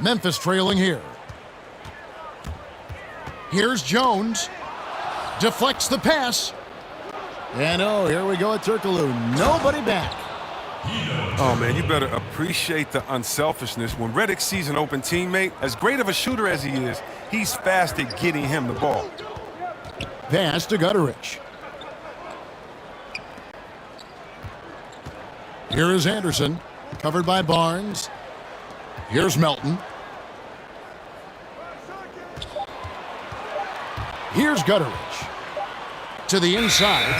Memphis trailing here. Here's Jones. Deflects the pass. And oh, here we go at Turkoglu. Nobody back. Oh, man, you better appreciate the unselfishness. When Redick sees an open teammate, as great of a shooter as he is, he's fast at getting him the ball. Pass to Gutterich. Here is Anderson, covered by Barnes. Here's Melton. Here's Gutterich. To the inside.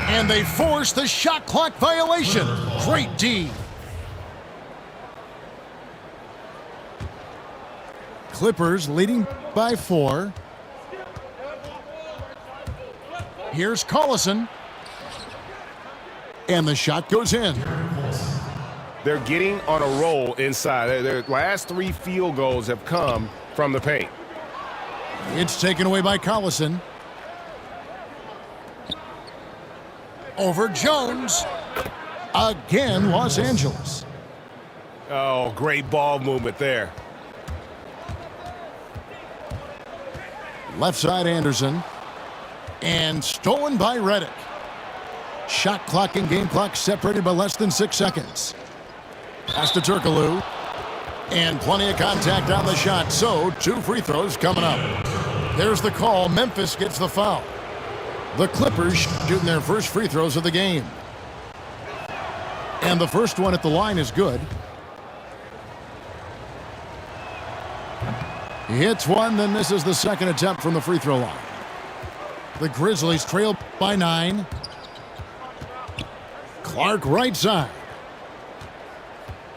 And they force the shot clock violation. Great D. Clippers leading by 4. Here's Collison. And the shot goes in. They're getting on a roll inside. Their last 3 field goals have come from the paint. It's taken away by Collison. Over Jones. Again, Los Angeles. Oh, great ball movement there. Left side Anderson. And stolen by Redick. Shot clock and game clock separated by less than 6 seconds. Pass to Turkoglu. And plenty of contact on the shot, so 2 free throws coming up. There's the call. Memphis gets the foul. The Clippers shooting their first free throws of the game. And the first one at the line is good. He hits one, then misses the second attempt from the free throw line. The Grizzlies trail by 9. Clark right side.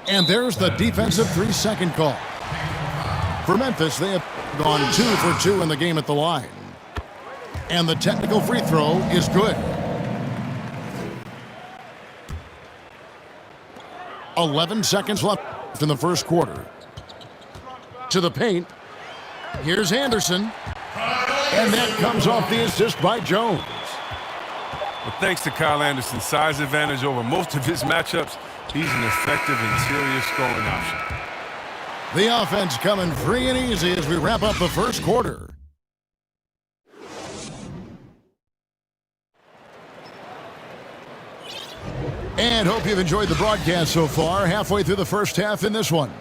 And there's the defensive 3-second call. For Memphis, they have gone 2 for 2 in the game at the line. And the technical free throw is good. 11 seconds left in the first quarter. To the paint. Here's Anderson. And that comes off the assist by Jones. Well, thanks to Kyle Anderson's size advantage over most of his matchups, he's an effective interior scoring option. The offense coming free and easy as we wrap up the first quarter. And hope you've enjoyed the broadcast so far, halfway through the first half in this one.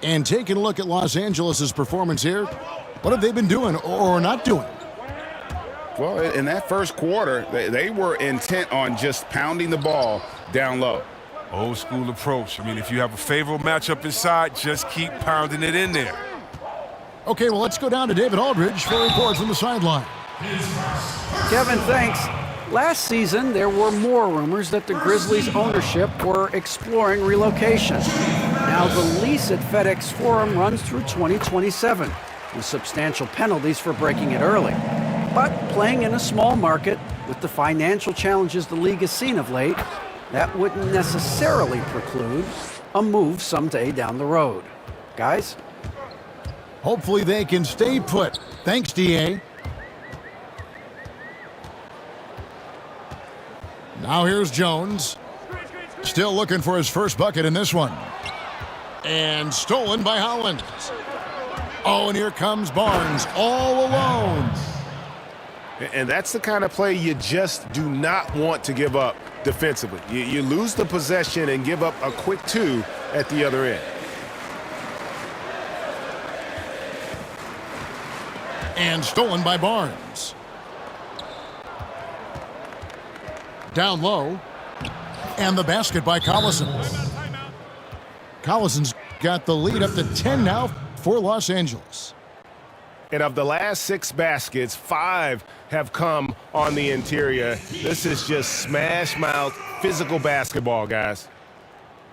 And taking a look at Los Angeles' performance here, what have they been doing or not doing? Well, in that first quarter, they were intent on just pounding the ball down low. Old school approach. I mean, if you have a favorable matchup inside, just keep pounding it in there. Okay, well, let's go down to David Aldridge for a report from the sideline. Kevin, thanks. Last season, there were more rumors that the Grizzlies' ownership were exploring relocation. Now the lease at FedEx Forum runs through 2027, with substantial penalties for breaking it early. But playing in a small market, with the financial challenges the league has seen of late, that wouldn't necessarily preclude a move someday down the road. Guys? Hopefully they can stay put. Thanks, D.A. Now here's Jones. Still looking for his first bucket in this one. And stolen by Holland. Oh, and here comes Barnes all alone. And that's the kind of play you just do not want to give up defensively. You lose the possession and give up a quick 2 at the other end. And stolen by Barnes. Down low. And the basket by Collison. Collison's got the lead up to 10 now for Los Angeles. And of the last 6 baskets, 5 have come on the interior. This is just smash mouth physical basketball, guys.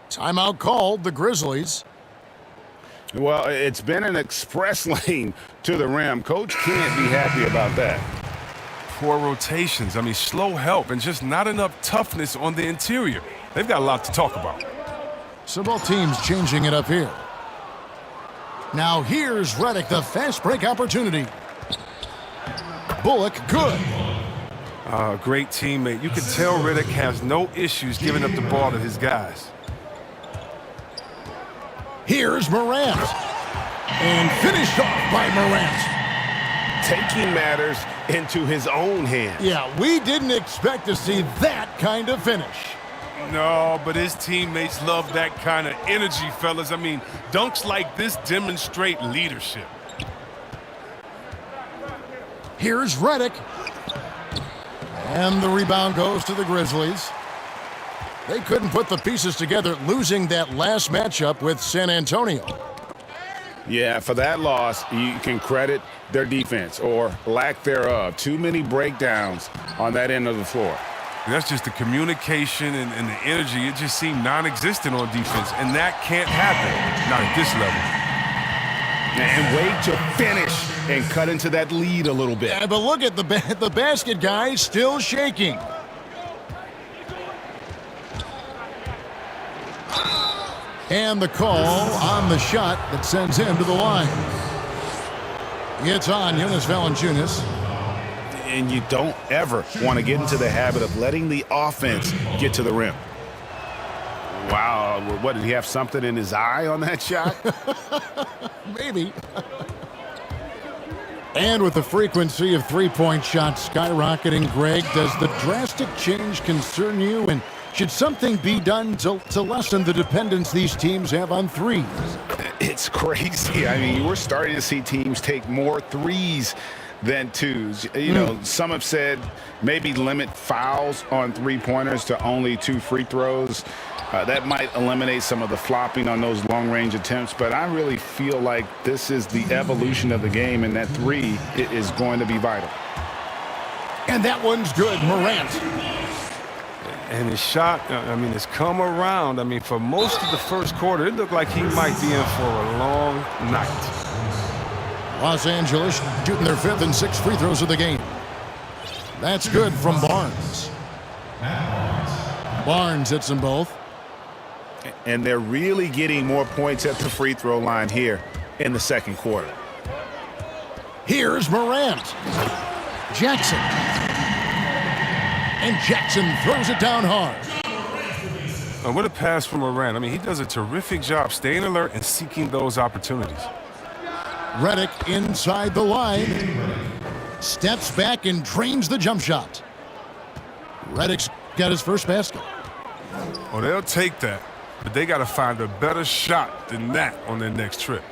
Timeout called, the Grizzlies. Well, it's been an express lane to the rim. Coach can't be happy about that. Poor rotations. I mean, slow help and just not enough toughness on the interior. They've got a lot to talk about. So both teams changing it up here. Now here's Redick, the fast break opportunity. Bullock, good. Great teammate. You can tell Redick has no issues giving up the ball to his guys. Here's Morant. And finished off by Morant. Taking matters into his own hands. Yeah, we didn't expect to see that kind of finish. No, but his teammates love that kind of energy, fellas. I mean, dunks like this demonstrate leadership. Here's Redick. And the rebound goes to the Grizzlies. They couldn't put the pieces together, losing that last matchup with San Antonio. Yeah, for that loss, you can credit their defense or lack thereof. Too many breakdowns on that end of the floor. That's just the communication and the energy. It just seemed non-existent on defense, and that can't happen, not at this level. And wait to finish and cut into that lead a little bit. Yeah, but look at the basket guy still shaking. And the call on the shot that sends him to the line. It's on Jonas Valanciunas. And you don't ever want to get into the habit of letting the offense get to the rim. Wow, what, did he have something in his eye on that shot? Maybe. And with the frequency of three-point shots skyrocketing, Greg, does the drastic change concern you? And should something be done to lessen the dependence these teams have on threes? It's crazy. I mean, we're starting to see teams take more threes than twos. You know, some have said maybe limit fouls on three-pointers to only 2 free throws. That might eliminate some of the flopping on those long-range attempts, but I really feel like this is the evolution of the game, and that three is going to be vital. And that one's good, Morant. And his shot, I mean, it's come around. I mean, for most of the first quarter, it looked like he might be in for a long night. Los Angeles shooting their 5th and 6th free throws of the game. That's good from Barnes. Barnes hits them both. And they're really getting more points at the free throw line here in the second quarter. Here's Morant. Jackson. And Jackson throws it down hard. What a pass from Morant. I mean, he does a terrific job staying alert and seeking those opportunities. Redick inside the line. Steps back and drains the jump shot. Redick's got his first basket. Oh, they'll take that, but they got to find a better shot than that on their next trip.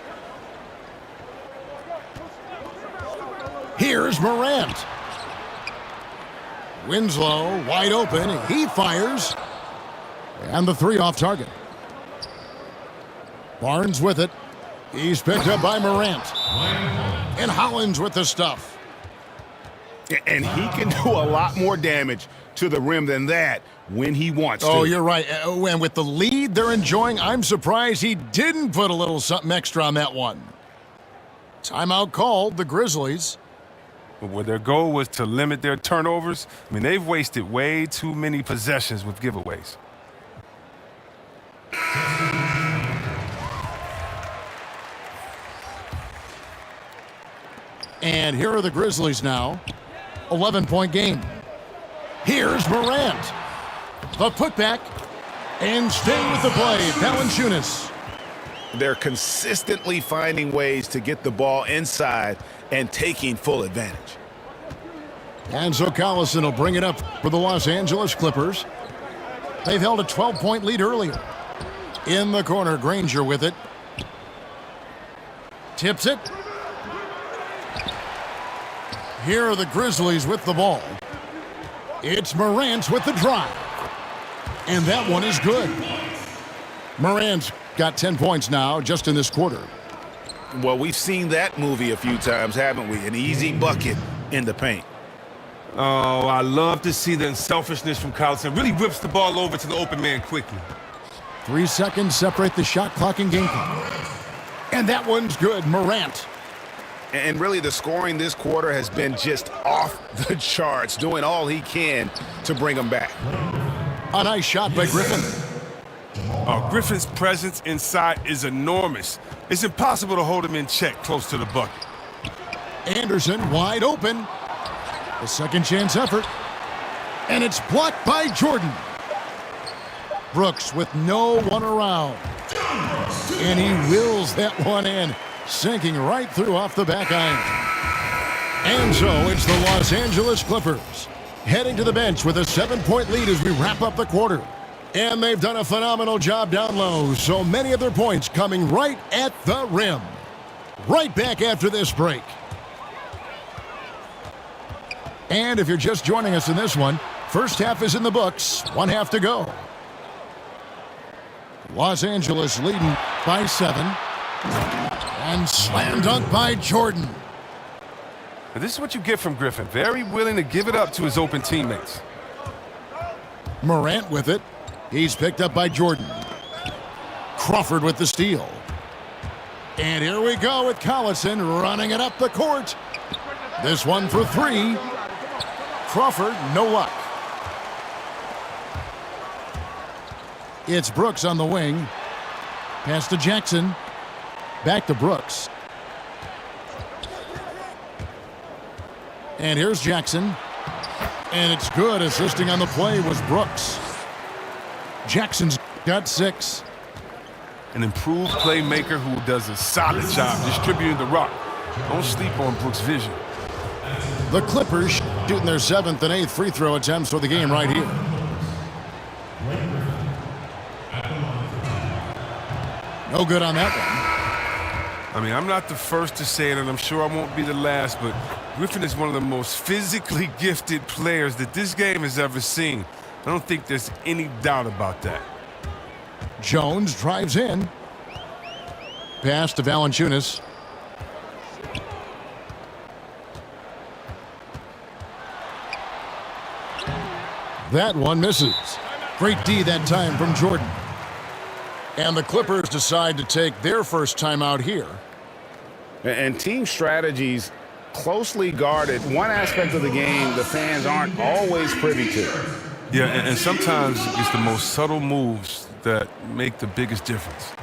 Here's Morant. Winslow wide open. He fires. And the three off target. Barnes with it. He's picked up by Morant. And Hollins with the stuff. And he can do a lot more damage to the rim than that when he wants to. Oh, you're right. And with the lead they're enjoying, I'm surprised he didn't put a little something extra on that one. Timeout called, the Grizzlies. Where their goal was to limit their turnovers, I mean, they've wasted way too many possessions with giveaways. And here are the Grizzlies now. 11-point game. Here's Morant. The putback. And staying with the play, Valanciunas. They're consistently finding ways to get the ball inside and taking full advantage. And so Collison will bring it up for the Los Angeles Clippers. They've held a 12-point lead earlier. In the corner, Granger with it. Tips it. Here are the Grizzlies with the ball. It's Morant with the drive. And that one is good. Morant's got 10 points now just in this quarter. Well, we've seen that movie a few times, haven't we? An easy bucket in the paint. Oh, I love to see the unselfishness from Collison. Really whips the ball over to the open man quickly. 3 seconds separate the shot clock and game clock. And that one's good, Morant. And really, the scoring this quarter has been just off the charts, doing all he can to bring them back. A nice shot by Griffin. Griffin's presence inside is enormous. It's impossible to hold him in check close to the bucket. Anderson wide open. A second chance effort. And it's blocked by Jordan. Brooks with no one around. And he wills that one in, sinking right through off the back iron. And so it's the Los Angeles Clippers heading to the bench with a 7-point lead as we wrap up the quarter. And they've done a phenomenal job down low, so many of their points coming right at the rim. Right back after this break. And if you're just joining us in this one, first half is in the books, 1 half to go. Los Angeles leading by 7. And slam dunk by Jordan. Now, this is what you get from Griffin. Very willing to give it up to his open teammates. Morant with it. He's picked up by Jordan. Crawford with the steal. And here we go with Collison running it up the court. This one for 3. Crawford, no luck. It's Brooks on the wing. Pass to Jackson. Back to Brooks. And here's Jackson. And it's good. Assisting on the play was Brooks. Jackson's got 6. An improved playmaker who does a solid job distributing the rock. Don't sleep on Brooks' vision. The Clippers shooting their 7th and 8th free throw attempts for the game right here. No good on that one. I mean, I'm not the first to say it, and I'm sure I won't be the last, but Griffin is one of the most physically gifted players that this game has ever seen. I don't think there's any doubt about that. Jones drives in. Pass to Valanciunas. That one misses. Great D that time from Jordan. And the Clippers decide to take their first timeout here. And team strategies closely guarded. One aspect of the game the fans aren't always privy to. Yeah, and sometimes it's the most subtle moves that make the biggest difference.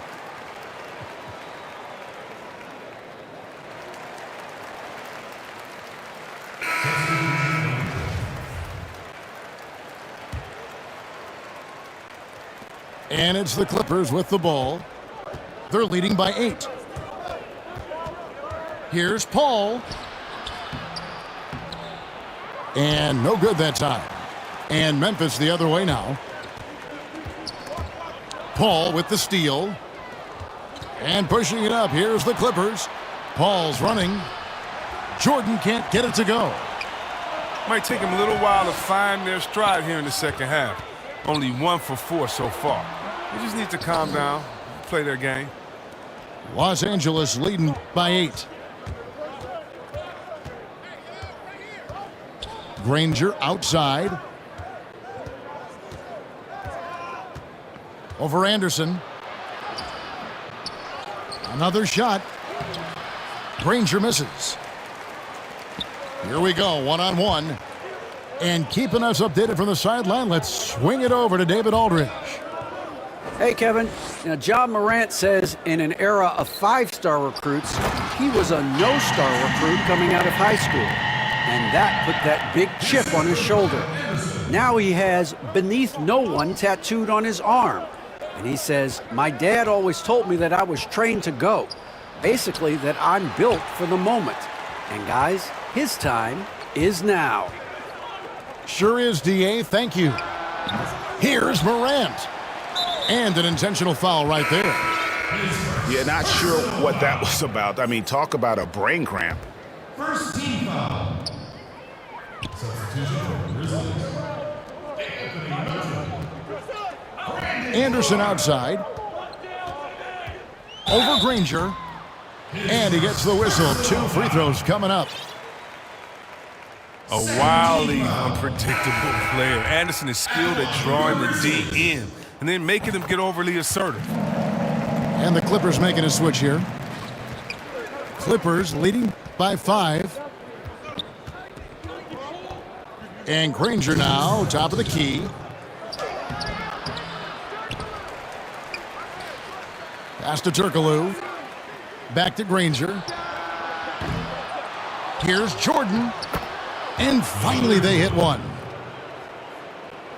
And it's the Clippers with the ball. They're leading by 8. Here's Paul. And no good that time. And Memphis the other way now. Paul with the steal. And pushing it up. Here's the Clippers. Paul's running. Jordan can't get it to go. Might take them a little while to find their stride here in the second half. Only 1 for 4 so far. They just need to calm down, play their game. Los Angeles leading by 8. Granger outside. Over Anderson. Another shot. Granger misses. Here we go, 1-on-1. And keeping us updated from the sideline, let's swing it over to David Aldridge. Hey, Kevin. Now, John Morant says in an era of 5-star recruits, he was a no-star recruit coming out of high school. And that put that big chip on his shoulder. Now he has "beneath no one" tattooed on his arm. And he says, my dad always told me that I was trained to go. Basically, that I'm built for the moment. And guys, his time is now. Sure is, D.A. Thank you. Here's Morant. And an intentional foul right there. Yeah, not sure what that was about. I mean, talk about a brain cramp. First team foul. Anderson outside. Over Granger. And he gets the whistle. 2 free throws coming up. A wildly unpredictable player. Anderson is skilled at drawing the D in and then making them get overly assertive. And the Clippers making a switch here. Clippers leading by 5. And Granger now, top of the key. Pass to Turkoglu. Back to Granger. Here's Jordan. And finally they hit one.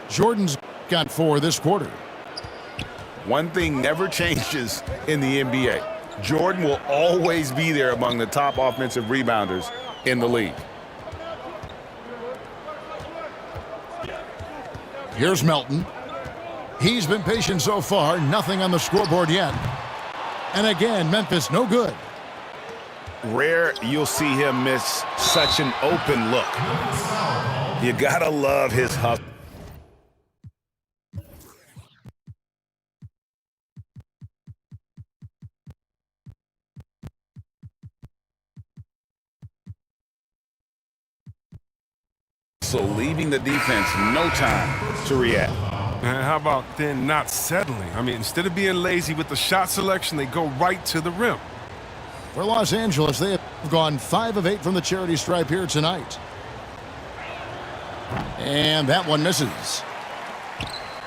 Jordan's got 4 this quarter. One thing never changes in the NBA. Jordan will always be there among the top offensive rebounders in the league. Here's Melton. He's been patient so far. Nothing on the scoreboard yet. And again, Memphis no good. Rare you'll see him miss such an open look. You gotta love his hustle. So leaving the defense no time to react. And how about then not settling? I mean, instead of being lazy with the shot selection, they go right to the rim. For Los Angeles, they have gone 5 of 8 from the charity stripe here tonight. And that one misses.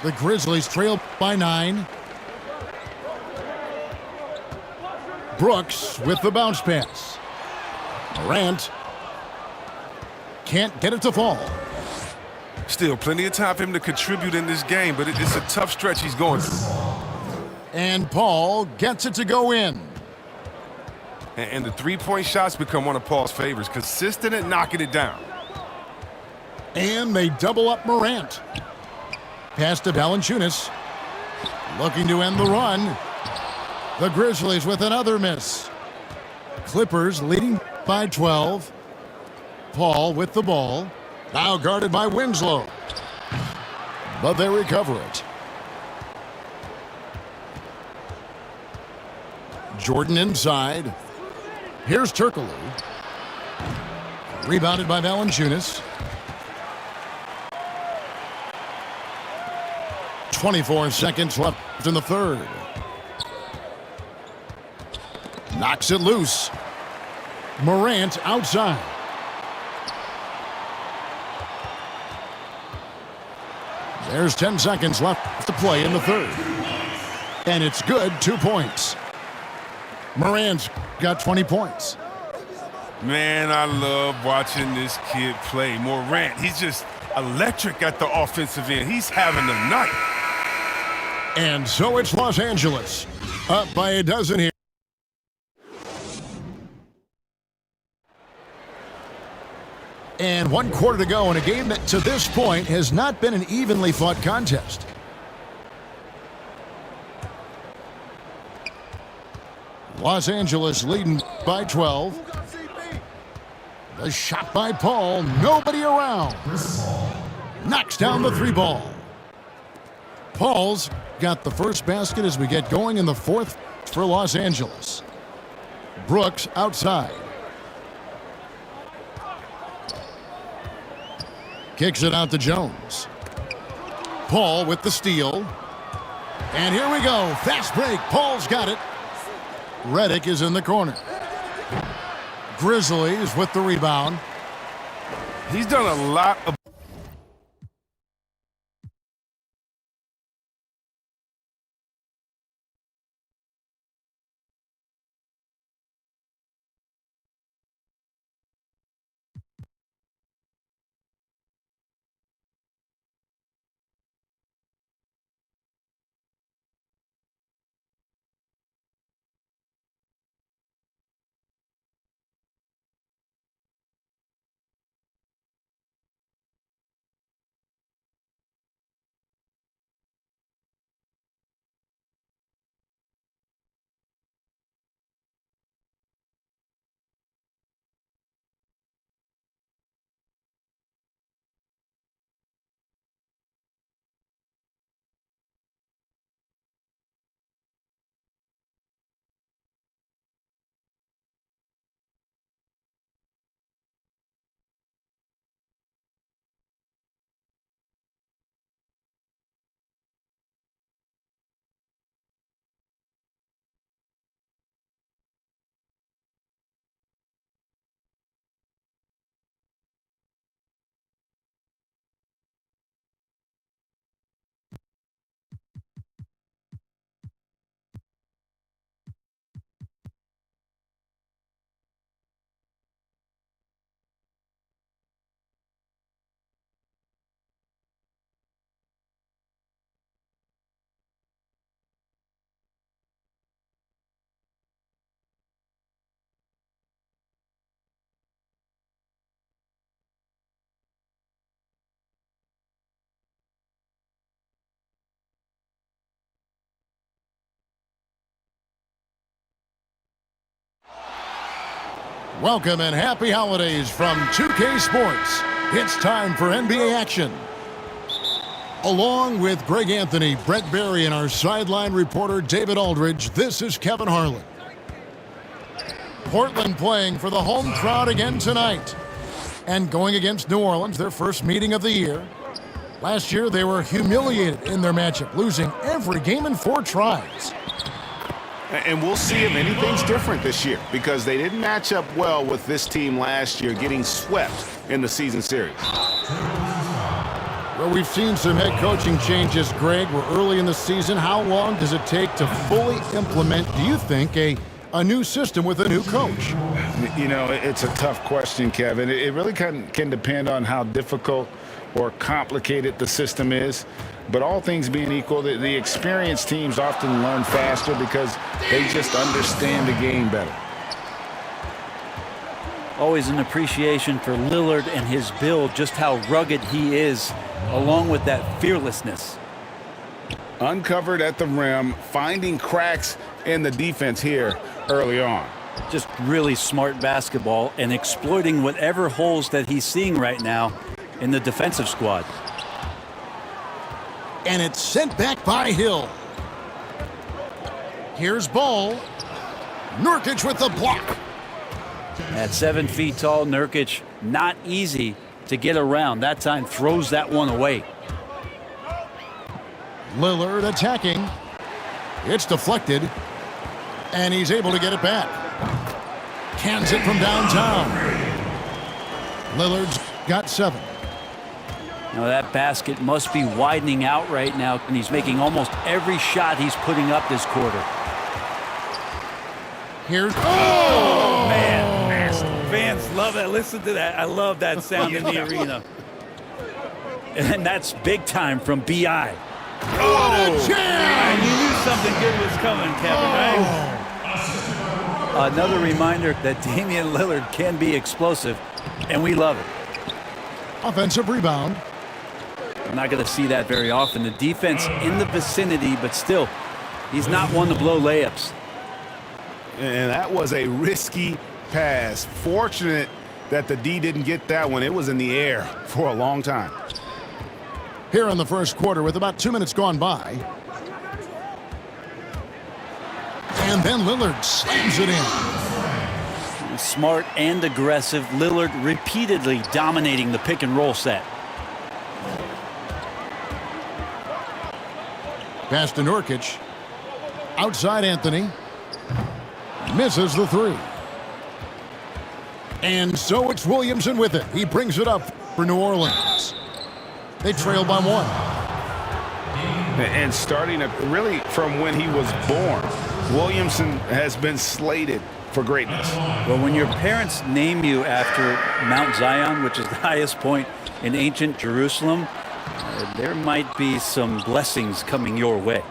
The Grizzlies trail by 9. Brooks with the bounce pass. Morant can't get it to fall. Still plenty of time for him to contribute in this game, but it's a tough stretch he's going through. And Paul gets it to go in. And the three-point shots become one of Paul's favorites, consistent at knocking it down. And they double up Morant. Pass to Valanciunas. Looking to end the run. The Grizzlies with another miss. Clippers leading by 12. Paul with the ball. Now guarded by Winslow. But they recover it. Jordan inside. Here's Turkoglu. Rebounded by Valanciunas. 24 seconds left in the third. Knocks it loose. Morant outside. There's 10 seconds left to play in the third. And it's good, 2 points. Morant's got 20 points. Man, I love watching this kid play. Morant, he's just electric at the offensive end. He's having a night. And so it's Los Angeles, up by a dozen here. And 1 quarter to go in a game that to this point has not been an evenly fought contest. Los Angeles leading by 12. The shot by Paul, nobody around. Knocks down the 3 ball. Paul's got the first basket as we get going in the fourth for Los Angeles. Brooks outside. Kicks it out to Jones. Paul with the steal. And here we go. Fast break. Paul's got it. Redick is in the corner. Grizzlies with the rebound. He's done a lot of Welcome and happy holidays from 2K Sports. It's time for NBA action. Along with Greg Anthony, Brett Berry, and our sideline reporter David Aldridge, this is Kevin Harlan. Portland playing for the home crowd again tonight. And going against New Orleans, their first meeting of the year. Last year, they were humiliated in their matchup, losing every game in 4 tries. And we'll see if anything's different this year because they didn't match up well with this team last year, getting swept in the season series. Well, we've seen some head coaching changes, Greg. We're early in the season. How long does it take to fully implement, do you think, a new system with a new coach? You know, it's a tough question, Kevin. It really can depend on how difficult or complicated the system is. But all things being equal, the experienced teams often learn faster because they just understand the game better. Always an appreciation for Lillard and his build, just how rugged he is, along with that fearlessness. Uncovered at the rim, finding cracks in the defense here early on. Just really smart basketball and exploiting whatever holes that he's seeing right now in the defensive squad. And it's sent back by Hill. Here's Ball. Nurkic with the block. At 7 feet tall, Nurkic, not easy to get around. That time throws that one away. Lillard attacking. It's deflected. And he's able to get it back. Cans it from downtown. Lillard's got 7. Now that basket must be widening out right now, and he's making almost every shot he's putting up this quarter. Here's Man, fans love that. Listen to that. I love that sound in the arena. And that's big time from B.I. jam! You knew something good was coming, Kevin, right? Another reminder that Damian Lillard can be explosive, and we love it. Offensive rebound. I'm not going to see that very often. The defense in the vicinity, but still, he's not one to blow layups. And that was a risky pass. Fortunate that the D didn't get that one. It was in the air for a long time. Here in the first quarter with about 2 minutes gone by. And then Lillard slams it in. Smart and aggressive. Lillard repeatedly dominating the pick and roll set. Pass to Nurkic. Outside Anthony. Misses the 3. And so it's Williamson with it. He brings it up for New Orleans. They trail by 1. And starting really from when he was born, Williamson has been slated for greatness. Well, when your parents name you after Mount Zion, which is the highest point in ancient Jerusalem, there might be some blessings coming your way.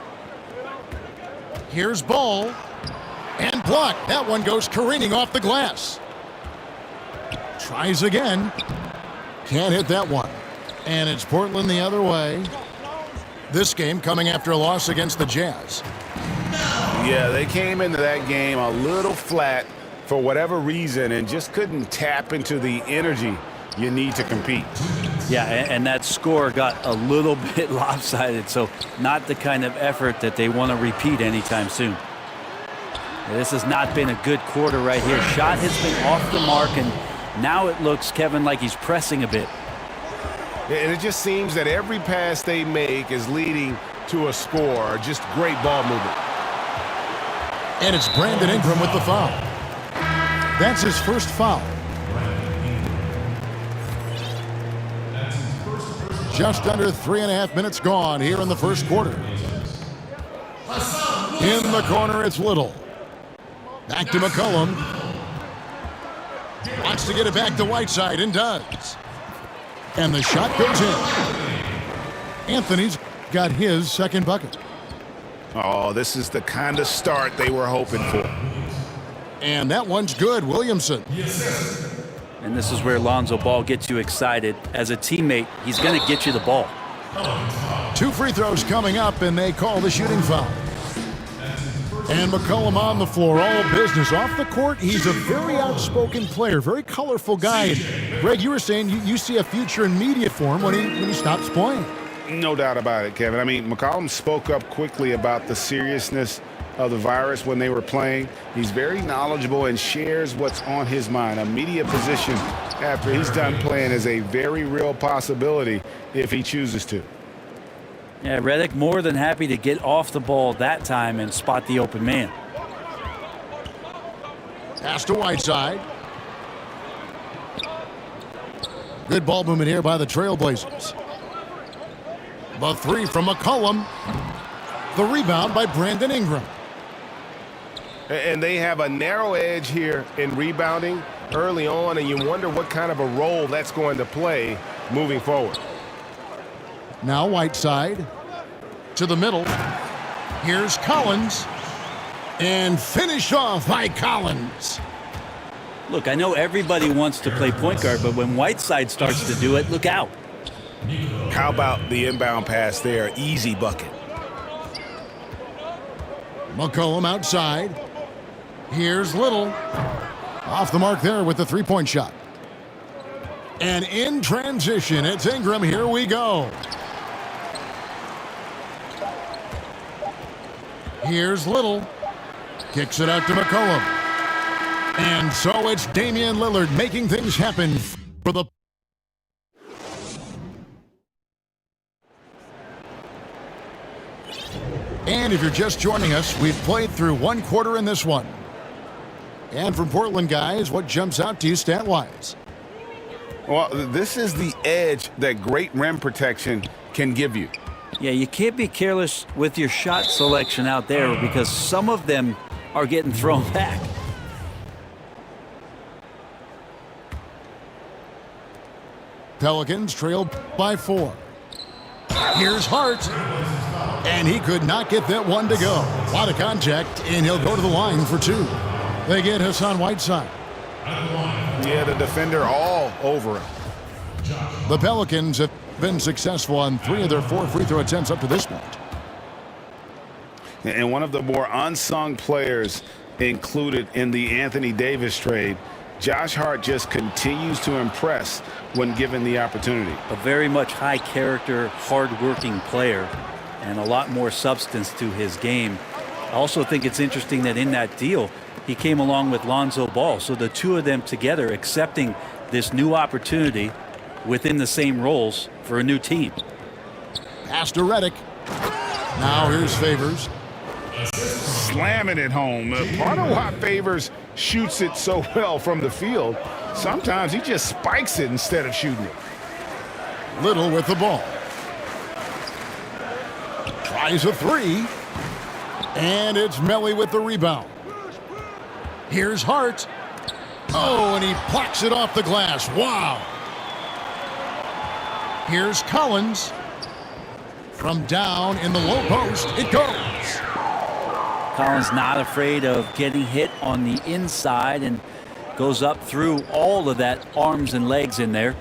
Here's Ball. And blocked. That one goes careening off the glass. Tries again. Can't hit that one. And it's Portland the other way. This game coming after a loss against the Jazz. Yeah, they came into that game a little flat for whatever reason and just couldn't tap into the energy you need to compete. Yeah, and that score got a little bit lopsided, so not the kind of effort that they want to repeat anytime soon. This has not been a good quarter right here. Shot has been off the mark, and now it looks, Kevin, like he's pressing a bit. And it just seems that every pass they make is leading to a score. Just great ball movement. And it's Brandon Ingram with the foul. That's his first foul. Just under 3.5 minutes gone here in the first quarter. In the corner, it's Little. Back to McCollum. Wants to get it back to Whiteside and does. And the shot goes in. Anthony's got his second bucket. Oh, this is the kind of start they were hoping for. And that one's good, Williamson. And this is where Lonzo Ball gets you excited. As a teammate, he's going to get you the ball. 2 free throws coming up, and they call the shooting foul. And McCollum on the floor, all business. Off the court, he's a very outspoken player, very colorful guy. And Greg, you were saying you see a future in media for him when he stops playing. No doubt about it, Kevin. I mean, McCollum spoke up quickly about the seriousness of the virus when they were playing. He's very knowledgeable and shares what's on his mind. A media position after he's done playing is a very real possibility if he chooses to. Yeah, Redick more than happy to get off the ball that time and spot the open man. Pass to Whiteside. Good ball movement here by the Trailblazers. The three from McCollum. The rebound by Brandon Ingram. And they have a narrow edge here in rebounding early on, and you wonder what kind of a role that's going to play moving forward. Now Whiteside to the middle. Here's Collins. And finished off by Collins. Look, I know everybody wants to play point guard, but when Whiteside starts to do it, look out. How about the inbound pass there? Easy bucket. McCollum outside. Here's Little. Off the mark there with the three-point shot. And in transition, it's Ingram. Here we go. Here's Little. Kicks it out to McCollum. And so it's Damian Lillard making things happen for the... And if you're just joining us, we've played through one quarter in this one. And from Portland, guys, what jumps out to you stat-wise? Well, this is the edge that great rim protection can give you. Yeah, you can't be careless with your shot selection out there because some of them are getting thrown back. Pelicans trail by 4. Here's Hart. And he could not get that one to go. A lot of contact, and he'll go to the line for 2. They get Hassan Whiteside. Yeah, the defender all over him. The Pelicans have been successful on 3 of their 4 free throw attempts up to this point. And one of the more unsung players included in the Anthony Davis trade, Josh Hart just continues to impress when given the opportunity. A very much high character, hard-working player, and a lot more substance to his game. I also think it's interesting that in that deal, he came along with Lonzo Ball. So the two of them together accepting this new opportunity within the same roles for a new team. Pass to Redick. Now here's Favors. Slamming it home. Part of why Favors shoots it so well from the field, sometimes he just spikes it instead of shooting it. Little with the ball. Tries a 3. And it's Melly with the rebound. Here's Hart. Oh, and he plucks it off the glass. Wow. Here's Collins. From down in the low post, it goes. Collins not afraid of getting hit on the inside and goes up through all of that arms and legs in there.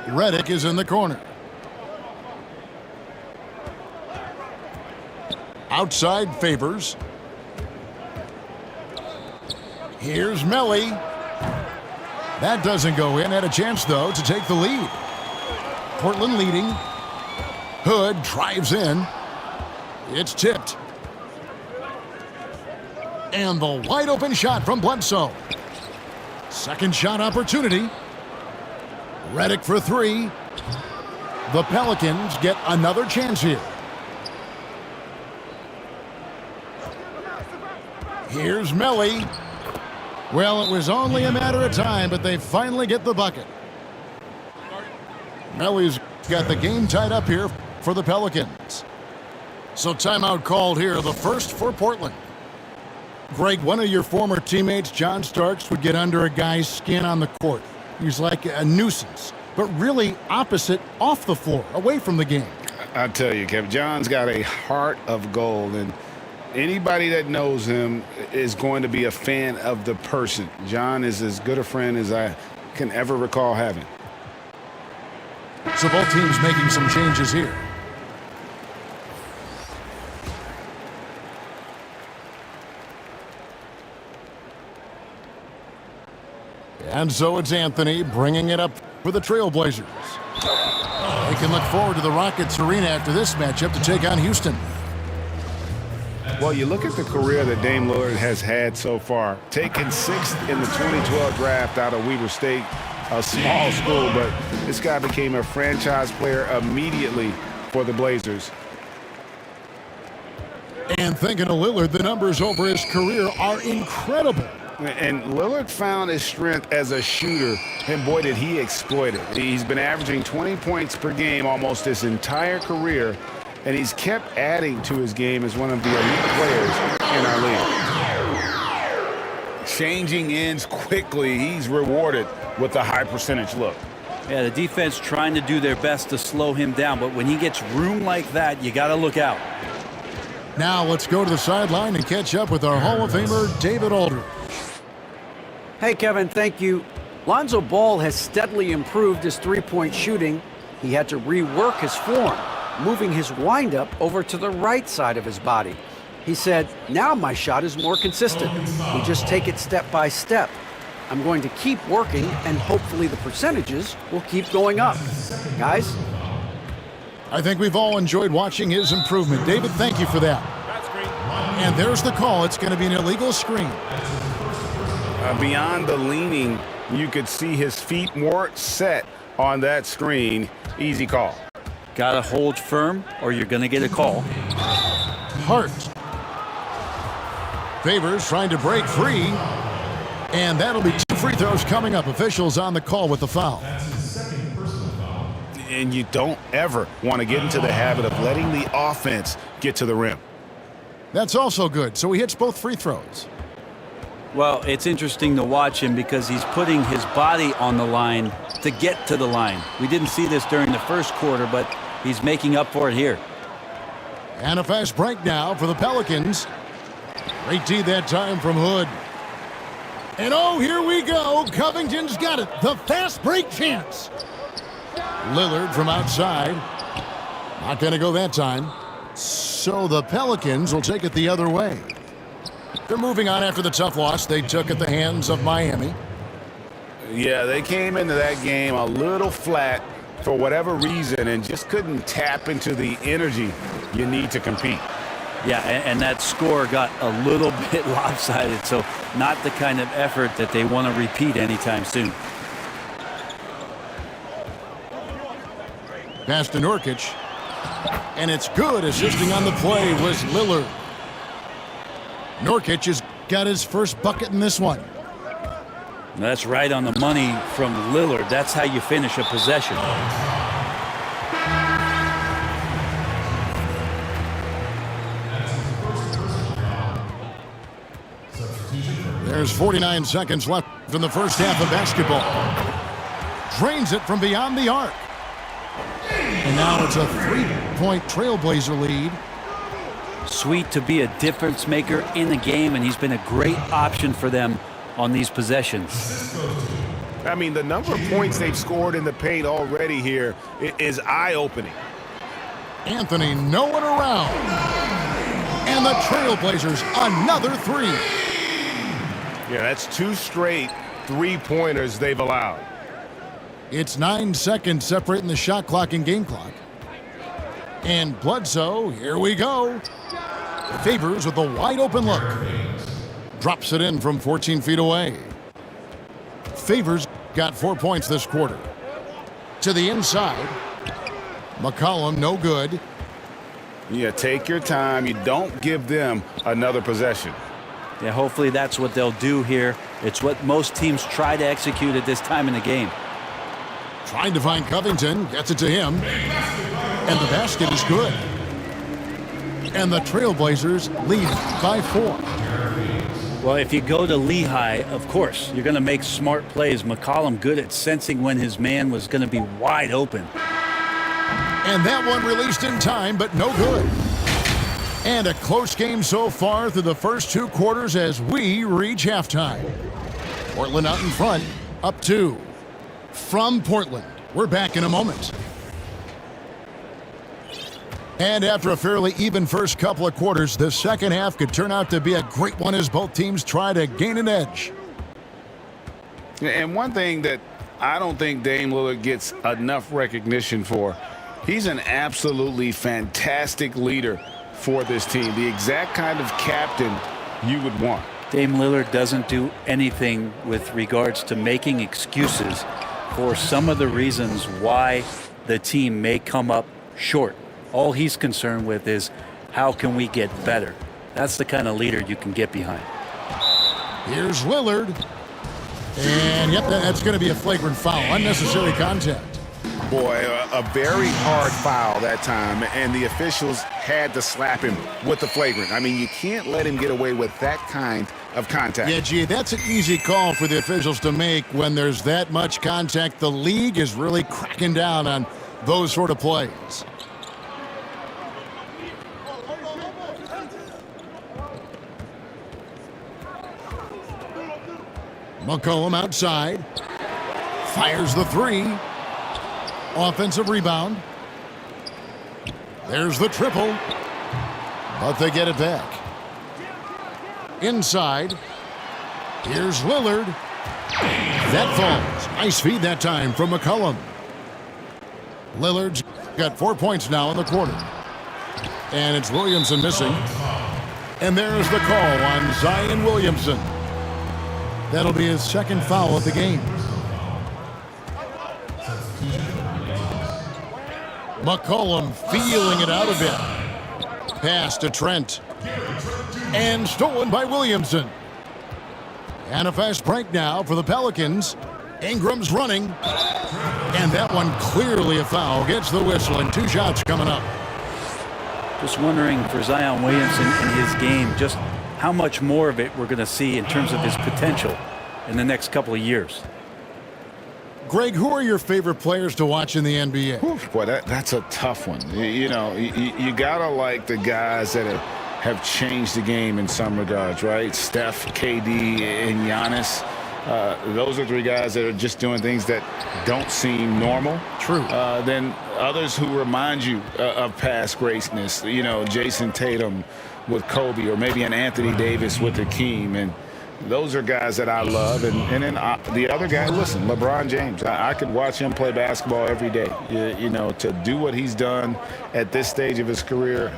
Redick is in the corner. Outside Favors. Here's Melly. That doesn't go in. Had a chance, though, to take the lead. Portland leading. Hood drives in. It's tipped. And the wide open shot from Bledsoe. Second shot opportunity. Redick for 3. The Pelicans get another chance here. Here's Melly. Well, it was only a matter of time, but they finally get the bucket. Melly's got the game tied up here for the Pelicans. So timeout called here, the first for Portland. Greg, one of your former teammates, John Starks, would get under a guy's skin on the court. He's like a nuisance, but really opposite off the floor, away from the game. I tell you, Kevin, John's got a heart of gold, and anybody that knows him is going to be a fan of the person. John is as good a friend as I can ever recall having. So both teams making some changes here. And so it's Anthony bringing it up for the Trailblazers. They can look forward to the Rockets arena after this matchup to take on Houston. Well, you look at the career that Dame Lillard has had so far. Taken 6th in the 2012 draft out of Weber State, a small school, but this guy became a franchise player immediately for the Blazers. And thinking of Lillard, the numbers over his career are incredible. And Lillard found his strength as a shooter, and boy, did he exploit it. He's been averaging 20 points per game almost his entire career, and he's kept adding to his game as one of the elite players in our league. Changing ends quickly, he's rewarded with a high percentage look. Yeah, the defense trying to do their best to slow him down, but when he gets room like that, you got to look out. Now let's go to the sideline and catch up with our Hall of Famer, David Aldridge. Hey, Kevin, thank you. Lonzo Ball has steadily improved his three-point shooting. He had to rework his form, moving his windup over to the right side of his body. He said, now my shot is more consistent. We just take it step by step. I'm going to keep working, and hopefully the percentages will keep going up. Guys? I think we've all enjoyed watching his improvement. David, thank you for that. And there's the call. It's going to be an illegal screen. Beyond the leaning, you could see his feet more set on that screen. Easy call. Got to hold firm or you're going to get a call. Hart. Favors trying to break free. And that'll be 2 free throws coming up. Officials on the call with the foul. And you don't ever want to get into the habit of letting the offense get to the rim. That's also good. So he hits both free throws. Well, it's interesting to watch him because he's putting his body on the line to get to the line. We didn't see this during the first quarter, but he's making up for it here. And a fast break now for the Pelicans. Great D that time from Hood. And oh, here we go. Covington's got it. The fast break chance. Lillard from outside. Not going to go that time. So the Pelicans will take it the other way. They're moving on after the tough loss they took at the hands of Miami. Yeah, they came into that game a little flat for whatever reason and just couldn't tap into the energy you need to compete. Yeah, and that score got a little bit lopsided, so not the kind of effort that they want to repeat anytime soon. Pass to Nurkic. And it's good. Assisting on the play was Lillard. Nurkic has got his first bucket in this one. That's right on the money from Lillard. That's how you finish a possession. There's 49 seconds left in the first half of basketball. Drains it from beyond the arc. And now it's a 3-point Trailblazer lead. Sweet to be a difference maker in the game, and he's been a great option for them on these possessions. I mean, the number of points they've scored in the paint already here is eye-opening. Anthony, no one around. And the Trailblazers, another three. Yeah, that's 2 straight three-pointers they've allowed. It's 9 seconds separating the shot clock and game clock. And Bledsoe, here we go. Favors with a wide open look. Drops it in from 14 feet away. Favors got 4 points this quarter. To the inside. McCollum, no good. Yeah, take your time. You don't give them another possession. Yeah, hopefully that's what they'll do here. It's what most teams try to execute at this time in the game. Trying to find Covington, gets it to him. And the basket is good. And the Trailblazers lead by 4. Well, if you go to Lehigh, of course, you're going to make smart plays. McCollum good at sensing when his man was going to be wide open. And that one released in time, but no good. And a close game so far through the first 2 quarters as we reach halftime. Portland out in front, up 2. From Portland, we're back in a moment. And after a fairly even first couple of quarters, the second half could turn out to be a great one as both teams try to gain an edge. And one thing that I don't think Dame Lillard gets enough recognition for, he's an absolutely fantastic leader for this team, the exact kind of captain you would want. Dame Lillard doesn't do anything with regards to making excuses for some of the reasons why the team may come up short. All he's concerned with is how can we get better. That's the kind of leader you can get behind. Here's Lillard. And, yep, that's going to be a flagrant foul. Unnecessary contact. Boy, a very hard foul that time, and the officials had to slap him with the flagrant. I mean, you can't let him get away with that kind of contact. Yeah, gee, that's an easy call for the officials to make when there's that much contact. The league is really cracking down on those sort of plays. McCollum outside. Fires the three. Offensive rebound. There's the triple. But they get it back. Inside. Here's Lillard. That falls. Nice feed that time from McCollum. Lillard's got 4 points now in the quarter. And it's Williamson missing. And there's the call on Zion Williamson. That'll be his second foul of the game. McCollum feeling it out a bit. Pass to Trent. And stolen by Williamson. And a fast break now for the Pelicans. Ingram's running. And that one clearly a foul. Gets the whistle and 2 shots coming up. Just wondering for Zion Williamson in his game, just how much more of it we're going to see in terms of his potential in the next couple of years. Greg, who are your favorite players to watch in the NBA? Oof, boy, that's a tough one. You gotta like the guys that have changed the game in some regards, right? Steph, KD, and Giannis. Those are 3 guys that are just doing things that don't seem normal. True. Then others who remind you of past greatness. Jason Tatum with Kobe, or maybe an Anthony Davis with Hakeem. And those are guys that I love. And then the other guy, listen, LeBron James. I could watch him play basketball every day. To do what he's done at this stage of his career,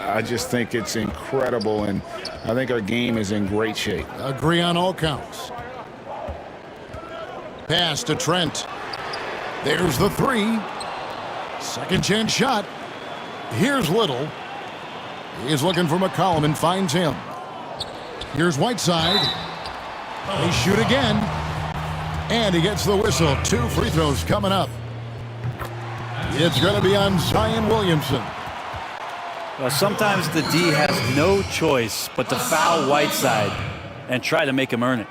I just think it's incredible. And I think our game is in great shape. Agree on all counts. Pass to Trent. There's the 3. Second chance shot. Here's Little. He's looking for McCollum and finds him. Here's Whiteside. They shoot again. And he gets the whistle. 2 free throws coming up. It's going to be on Zion Williamson. Well, sometimes the D has no choice but to foul Whiteside and try to make him earn it.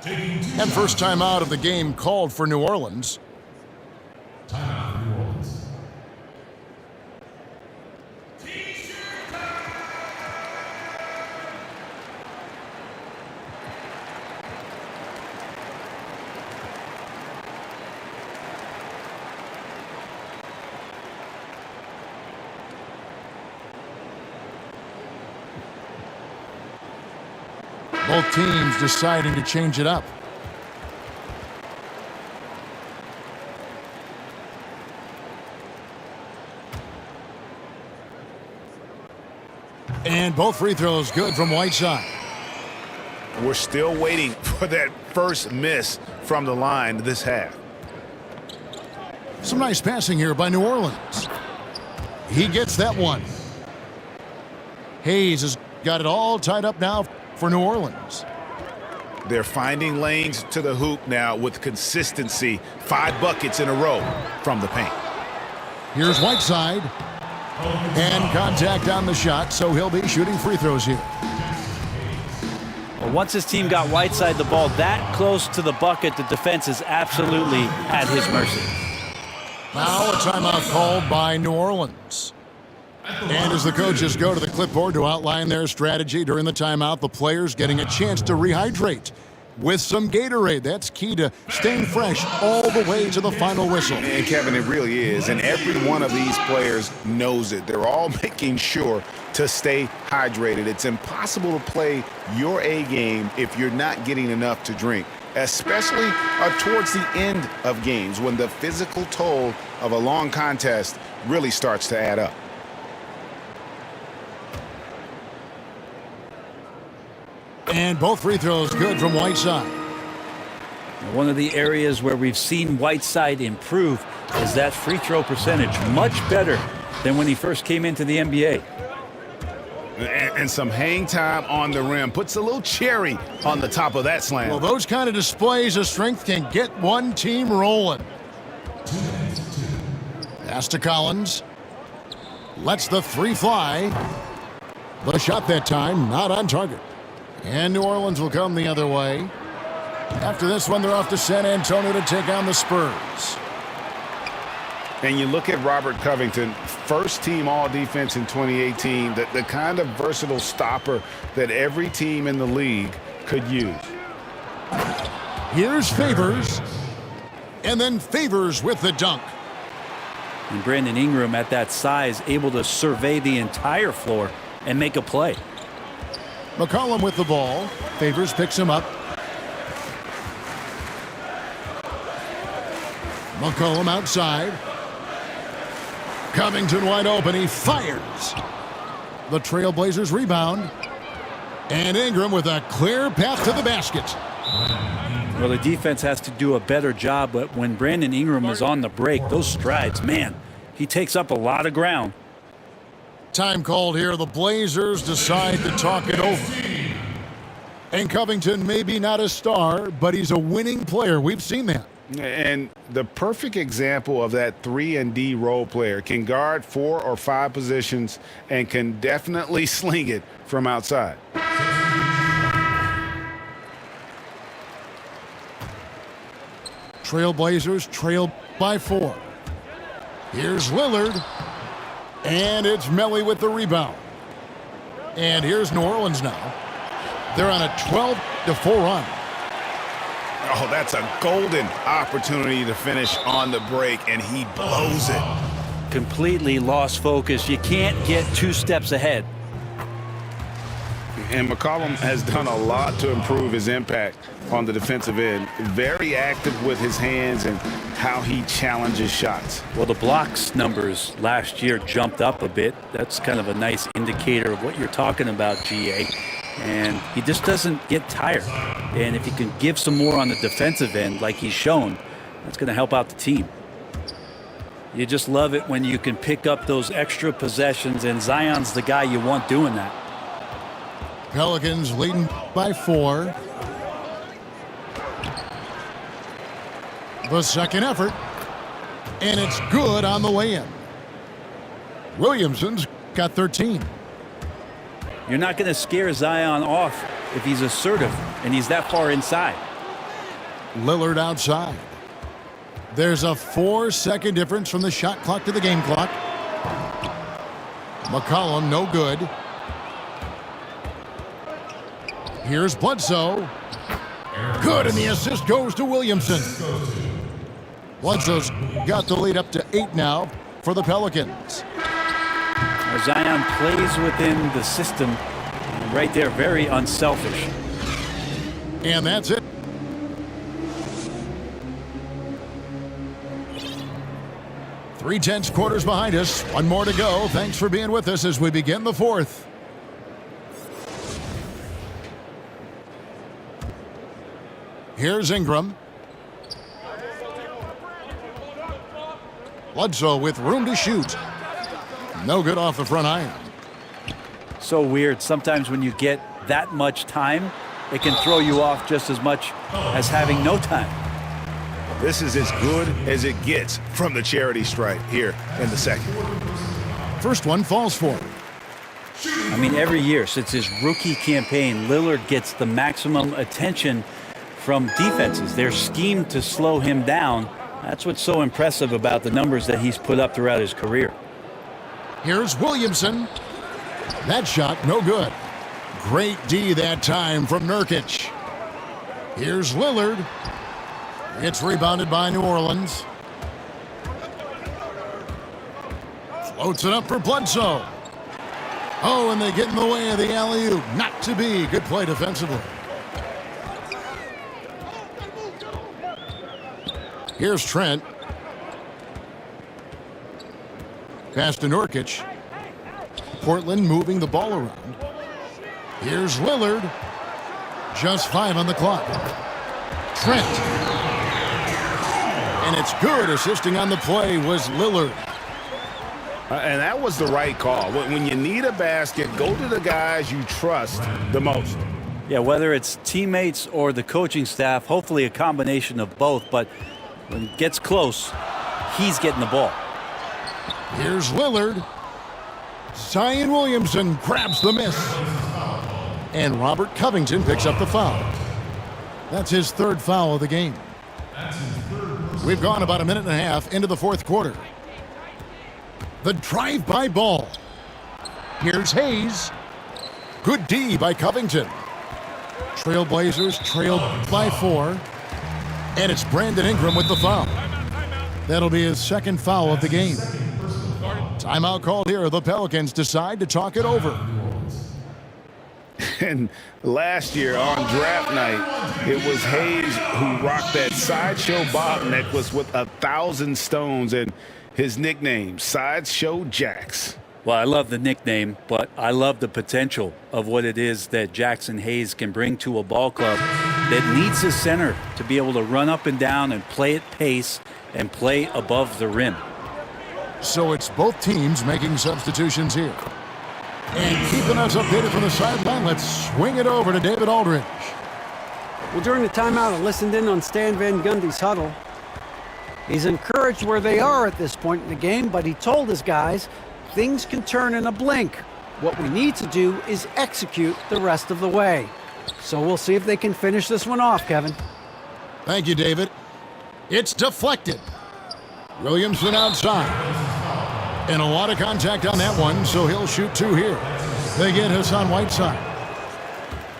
And first time out of the game called for New Orleans. Timeout, New Orleans. Both teams deciding to change it up. And both free throws good from Whiteside. We're still waiting for that first miss from the line this half. Some nice passing here by New Orleans. He gets that one. Hayes has got it all tied up now for New Orleans. They're finding lanes to the hoop now with consistency. 5 buckets in a row from the paint. Here's Whiteside. And contact on the shot, so he'll be shooting free throws here. Well, once his team got Whiteside the ball that close to the bucket, the defense is absolutely at his mercy. Now a timeout called by New Orleans. And as the coaches go to the clipboard to outline their strategy during the timeout, the players getting a chance to rehydrate with some Gatorade. That's key to staying fresh all the way to the final whistle. And Kevin, it really is. And every one of these players knows it. They're all making sure to stay hydrated. It's impossible to play your A game if you're not getting enough to drink. especially towards the end of games when the physical toll of a long contest really starts to add up. And both free throws good from Whiteside. One of the areas where we've seen Whiteside improve is that free throw percentage. Much better than when he first came into the NBA. And some hang time on the rim. Puts a little cherry on the top of that slam. Well, those kind of displays of strength can get one team rolling. Pass to Collins. Lets the three fly. The shot that time not on target. And New Orleans will come the other way. After this one, they're off to San Antonio to take on the Spurs. And you look at Robert Covington, first team all-defense in 2018, the kind of versatile stopper that every team in the league could use. Here's Favors. And then Favors with the dunk. And Brandon Ingram at that size, able to survey the entire floor and make a play. McCollum with the ball. Favors picks him up. McCollum outside. Covington wide open. He fires. The Trailblazers rebound. And Ingram with a clear path to the basket. Well, the defense has to do a better job, but when Brandon Ingram is on the break, those strides, man, he takes up a lot of ground. Time called here. The Blazers decide to talk it over. And Covington maybe not a star, but he's a winning player. We've seen that. And the perfect example of that 3-and-D role player, can guard 4 or 5 positions and can definitely sling it from outside. Trailblazers trail by 4. Here's Lillard. And it's Melly with the rebound. And here's New Orleans now. They're on a 12-4 run. Oh, that's a golden opportunity to finish on the break, and he blows it. Completely lost focus. You can't get 2 steps ahead. And McCollum has done a lot to improve his impact on the defensive end. Very active with his hands and how he challenges shots. Well, the blocks numbers last year jumped up a bit. That's kind of a nice indicator of what you're talking about, GA. And he just doesn't get tired. And if he can give some more on the defensive end like he's shown, that's going to help out the team. You just love it when you can pick up those extra possessions, and Zion's the guy you want doing that. Pelicans leading by 4. The second effort. And it's good on the way in. Williamson's got 13. You're not going to scare Zion off if he's assertive and he's that far inside. Lillard outside. There's a 4-second difference from the shot clock to the game clock. McCollum, no good. Here's Bledsoe. Good, and the assist goes to Williamson. Bledsoe's got the lead up to 8 now for the Pelicans. Zion plays within the system, and right there, very unselfish. And that's it. Three tenths quarters behind us. One more to go. Thanks for being with us as we begin the fourth. Here's Ingram. Bledsoe with room to shoot. No good off the front iron. So weird. Sometimes when you get that much time, it can throw you off just as much as having no time. This is as good as it gets from the charity stripe here in the second. First one falls for him. I mean, every year since his rookie campaign, Lillard gets the maximum attention from defenses. They're schemed to slow him down. That's what's so impressive about the numbers that he's put up throughout his career. Here's Williamson. That shot, no good. Great D that time from Nurkic. Here's Lillard. It's rebounded by New Orleans. Floats it up for Bledsoe. Oh, and they get in the way of the alley-oop. Not to be. Good play defensively. Here's Trent. Pass to Nurkic. Portland moving the ball around. Here's Lillard. Just 5 on the clock. Trent. And it's good. Assisting on the play was Lillard. And that was the right call. When you need a basket, go to the guys you trust the most. Yeah, whether it's teammates or the coaching staff, hopefully a combination of both. But when it gets close, he's getting the ball. Here's Lillard. Zion Williamson grabs the miss. And Robert Covington picks up the foul. That's his 3rd foul of the game. We've gone about a minute and a half into the 4th quarter. The drive-by ball. Here's Hayes. Good D by Covington. Trailblazers trailed by 4. And it's Brandon Ingram with the foul. That'll be his 2nd foul of the game. Timeout called here. The Pelicans decide to talk it over. And last year on draft night, it was Hayes who rocked that Sideshow Bob necklace with 1,000 stones and his nickname, Sideshow Jax. Well, I love the nickname, but I love the potential of what it is that Jackson Hayes can bring to a ball club that needs a center to be able to run up and down and play at pace and play above the rim. So it's both teams making substitutions here. And keeping us updated from the sideline, let's swing it over to David Aldridge. Well, during the timeout, I listened in on Stan Van Gundy's huddle. He's encouraged where they are at this point in the game, but he told his guys things can turn in a blink. What we need to do is execute the rest of the way. So we'll see if they can finish this one off, Kevin. Thank you, David. It's deflected. Williamson outside. And a lot of contact on that one, so he'll shoot 2 here. They get Hassan Whiteside.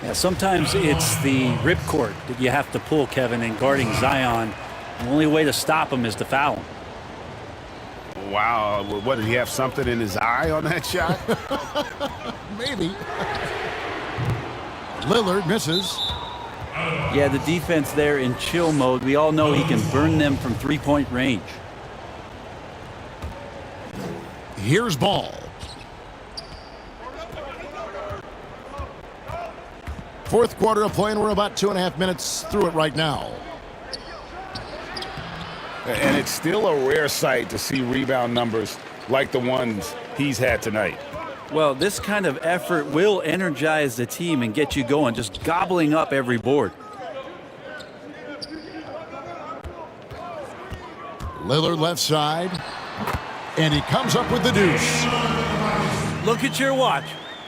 Yeah, sometimes it's the ripcord that you have to pull, Kevin, in guarding Zion. The only way to stop him is to foul him. Wow, what, did he have something in his eye on that shot? Maybe. Lillard misses. Yeah, the defense there in chill mode. We all know he can burn them from 3-point range. Here's Ball. Fourth quarter of play, and we're about 2.5 minutes through it right now. And it's still a rare sight to see rebound numbers like the ones he's had tonight. Well, this kind of effort will energize the team and get you going, just gobbling up every board. Lillard left side. And he comes up with the deuce. Look at your watch.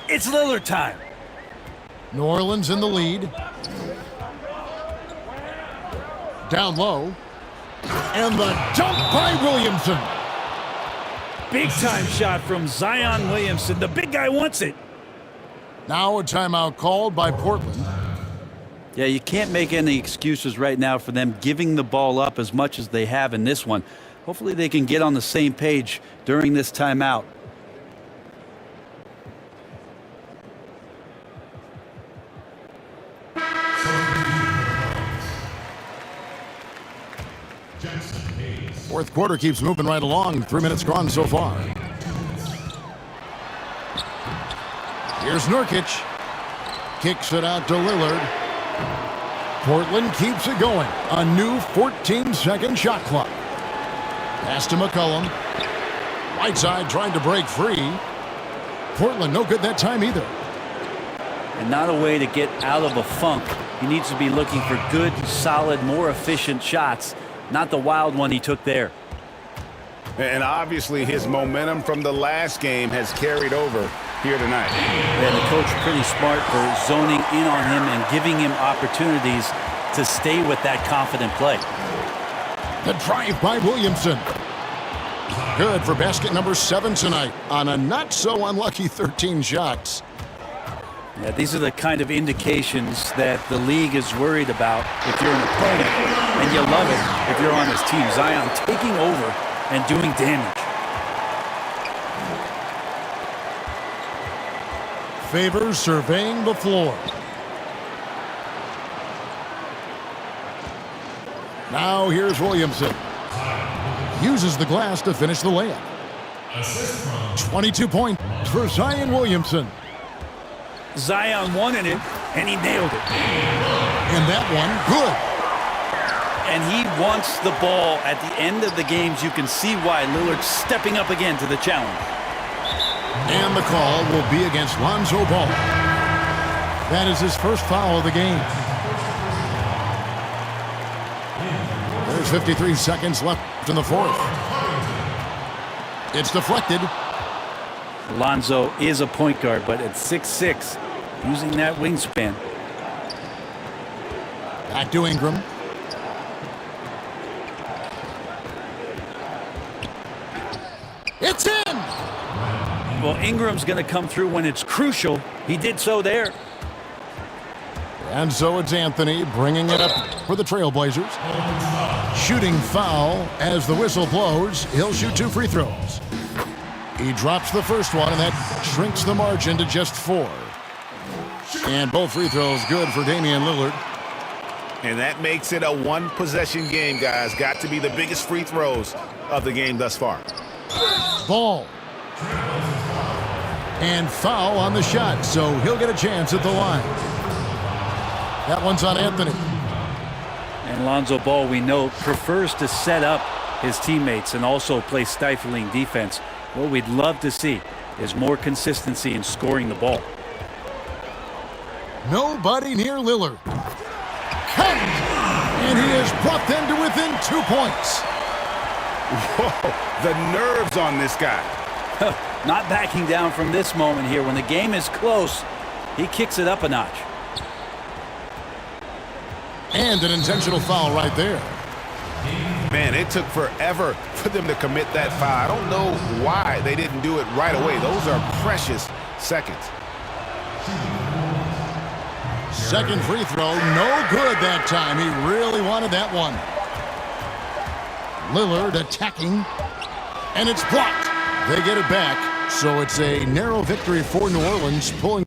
It's Lillard time. New Orleans in the lead. Down low. And the dunk by Williamson. Big time shot from Zion Williamson. The big guy wants it. Now a timeout called by Portland. Yeah, you can't make any excuses right now for them giving the ball up as much as they have in this one. Hopefully they can get on the same page during this timeout. Fourth quarter keeps moving right along. 3 minutes gone so far. Here's Nurkic. Kicks it out to Lillard. Portland keeps it going. A new 14-second shot clock. Pass to McCollum. Whiteside trying to break free. Portland no good that time either. And not a way to get out of a funk. He needs to be looking for good, solid, more efficient shots, not the wild one he took there. And obviously his momentum from the last game has carried over here tonight. And the coach pretty smart for zoning in on him and giving him opportunities to stay with that confident play. The drive by Williamson. Good for basket number 7 tonight on a not-so-unlucky 13 shots. Yeah, these are the kind of indications that the league is worried about if you're an opponent, and you love it if you're on his team. Zion taking over and doing damage. Favors surveying the floor. Now here's Williamson. uses the glass to finish the layup. 22 points for Zion Williamson. Zion wanted it, and he nailed it. And that one, good. And he wants the ball at the end of the games. You can see why Lillard's stepping up again to the challenge. And the call will be against Lonzo Ball. That is his first foul of the game. There's 53 seconds left in the fourth. It's deflected. Lonzo is a point guard, but at 6'6", using that wingspan. Back to Ingram. It's in! Well, Ingram's going to come through when it's crucial. He did so there. And so it's Anthony bringing it up for the Trailblazers. Shooting foul as the whistle blows. He'll shoot 2 free throws. He drops the first one, and that shrinks the margin to just 4. And both free throws good for Damian Lillard. And that makes it a one-possession game, guys. Got to be the biggest free throws of the game thus far. Ball. And foul on the shot, so he'll get a chance at the line. That one's on Anthony. And Lonzo Ball, we know, prefers to set up his teammates and also play stifling defense. What we'd love to see is more consistency in scoring the ball. Nobody near Lillard. Cut! And he has brought them to within 2 points. Whoa, the nerves on this guy. Not backing down from this moment here. When the game is close, he kicks it up a notch. And an intentional foul right there. Man, it took forever for them to commit that foul. I don't know why they didn't do it right away. Those are precious seconds. Second free throw, no good that time. He really wanted that one. Lillard attacking, and it's blocked. They get it back, so it's a narrow victory for New Orleans, pulling